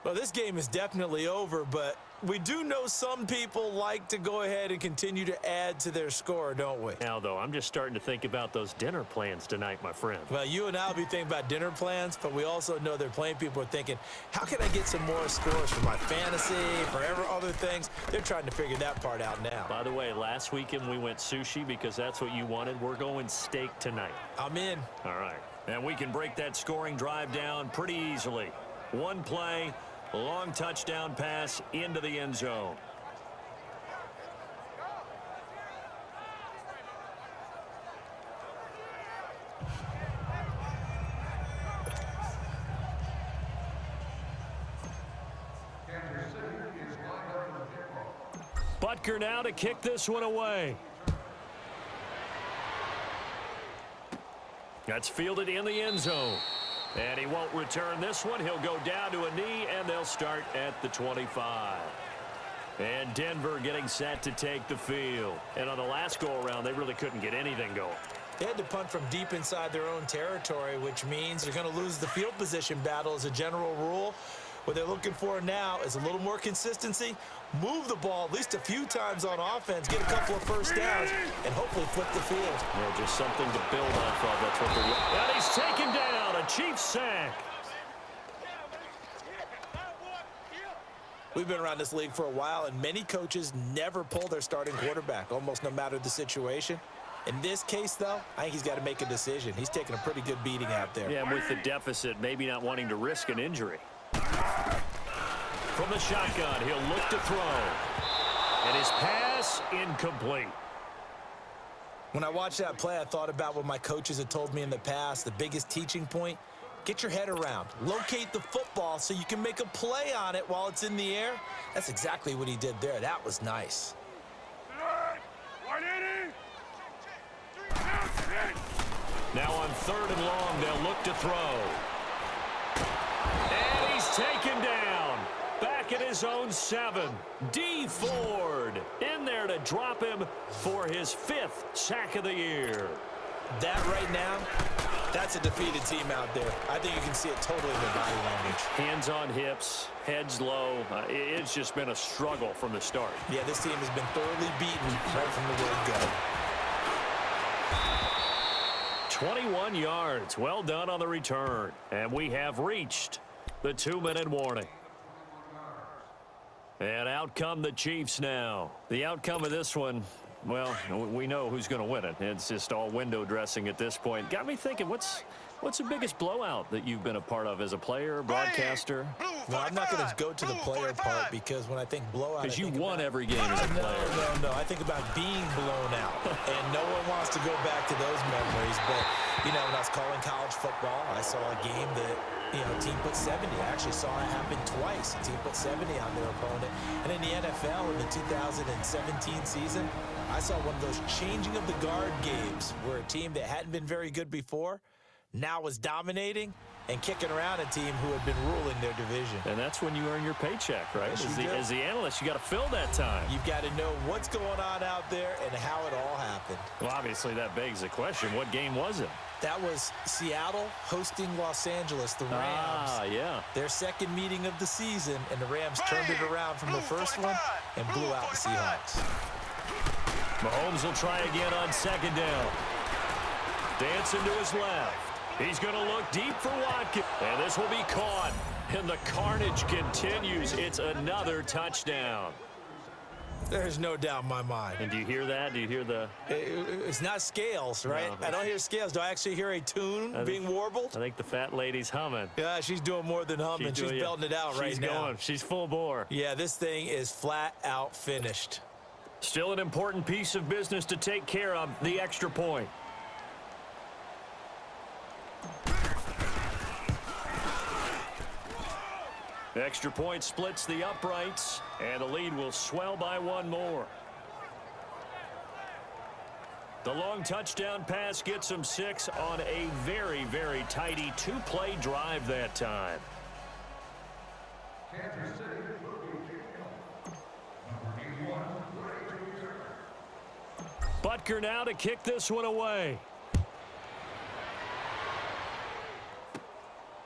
Well, this game is definitely over, but we do know some people like to go ahead and continue to add to their score, don't we? Now, though, I'm just starting to think about those dinner plans tonight, my friend. Well, you and I will be thinking about dinner plans, but we also know they're playing people are thinking, how can I get some more scores for my fantasy, for other things? They're trying to figure that part out now. By the way, last weekend we went sushi because that's what you wanted. We're going steak tonight. I'm in. All right. And we can break that scoring drive down pretty easily. One play, long touchdown pass into the end zone. Butker now to kick this one away. That's fielded in the end zone. And he won't return this one. He'll go down to a knee, and they'll start at the 25. And Denver getting set to take the field. And on the last go-around, they really couldn't get anything going. They had to punt from deep inside their own territory, which means you're going to lose the field position battle as a general rule. What they're looking for now is a little more consistency, move the ball at least a few times on offense, get a couple of first downs, and hopefully flip the field. Yeah, just something to build off of. That's what they're... And he's taken down. A Chiefs sack. We've been around this league for a while, and many coaches never pull their starting quarterback, almost no matter the situation. In this case, though, I think he's got to make a decision. He's taking a pretty good beating out there. Yeah, with the deficit, maybe not wanting to risk an injury. From the shotgun, he'll look to throw. And his pass incomplete. When I watched that play, I thought about what my coaches had told me in the past. The biggest teaching point, get your head around. Locate the football so you can make a play on it while it's in the air. That's exactly what he did there. That was nice. Now on 3rd and long, they'll look to throw. And he's taken down. Back at his own 7. D. Ford in there to drop him for his 5th sack of the year. That right now, that's a defeated team out there. I think you can see it totally in their body language. Hands on hips, heads low. It's just been a struggle from the start. Yeah, this team has been thoroughly beaten right from the word go. 21 yards. Well done on the return. And we have reached the 2-minute warning. And out come the Chiefs now. The outcome of this one, well, we know who's going to win it. It's just all window dressing at this point. Got me thinking, what's the biggest blowout that you've been a part of as a player, broadcaster? No, I'm not going to go to the player part because when I think blowout, because you won every game as a player. No. I think about being blown out, and no one wants to go back to those memories. But, you know, when I was calling college football, I saw a game that, you know, a team put 70. I actually saw it happen twice. A team put 70 on their opponent. And in the NFL, in the 2017 season, I saw one of those changing of the guard games where a team that hadn't been very good before now was dominating and kicking around a team who had been ruling their division. And that's when you earn your paycheck, right? Yes, As the analyst, you got to fill that time. You've got to know what's going on out there and how it all happened. Well, obviously, that begs the question, what game was it? That was Seattle hosting Los Angeles, the Rams. Ah, yeah. Their second meeting of the season, and the Rams turned it around from the first one and blew out the Seahawks. Mahomes will try again on 2nd down. Dancing to his left. He's going to look deep for Watkins. And this will be caught. And the carnage continues. It's another touchdown. There's no doubt in my mind. And do you hear that? Do you hear the... It's not scales, right? No. I don't hear scales. Do I actually hear a tune being warbled? I think the fat lady's humming. Yeah, she's doing more than humming. She's belting it out right now. She's going. She's full bore. Yeah, this thing is flat out finished. Still an important piece of business to take care of, the extra point. Extra point splits the uprights, and the lead will swell by 1 more. The long touchdown pass gets him 6 on a very, very tidy 2-play drive that time. Butker now to kick this one away.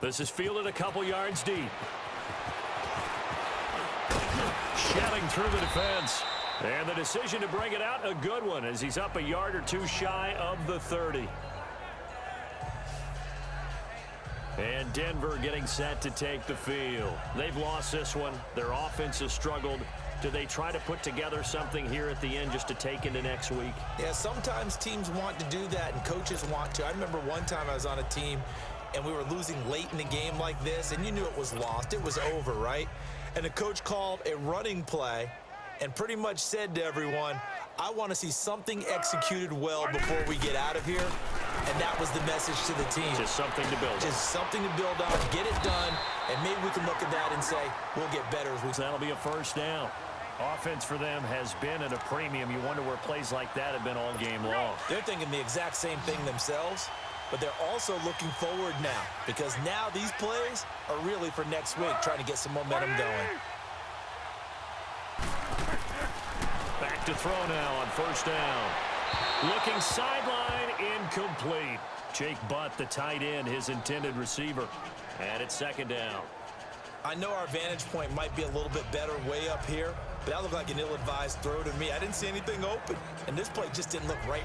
This is fielded a couple yards deep. Shelling through the defense. And the decision to bring it out, a good one, as he's up a yard or 2 shy of the 30. And Denver getting set to take the field. They've lost this one. Their offense has struggled. Do they try to put together something here at the end just to take into next week? Yeah, sometimes teams want to do that and coaches want to. I remember one time I was on a team and we were losing late in the game like this, and you knew it was lost. It was over, right? And the coach called a running play and pretty much said to everyone, I want to see something executed well before we get out of here. And that was the message to the team. Just something to build on. Just something to build on, get it done, and maybe we can look at that and say, we'll get better as we... So that'll be a first down. Offense for them has been at a premium. You wonder where plays like that have been all game long. They're thinking the exact same thing themselves, but they're also looking forward now, because now these plays are really for next week, trying to get some momentum going. to throw now on first down. Looking sideline, incomplete. Jake Butt, the tight end, his intended receiver. And it's second down. I know our vantage point might be a little bit better way up here, but that looked like an ill-advised throw to me. I didn't see anything open, and this play just didn't look right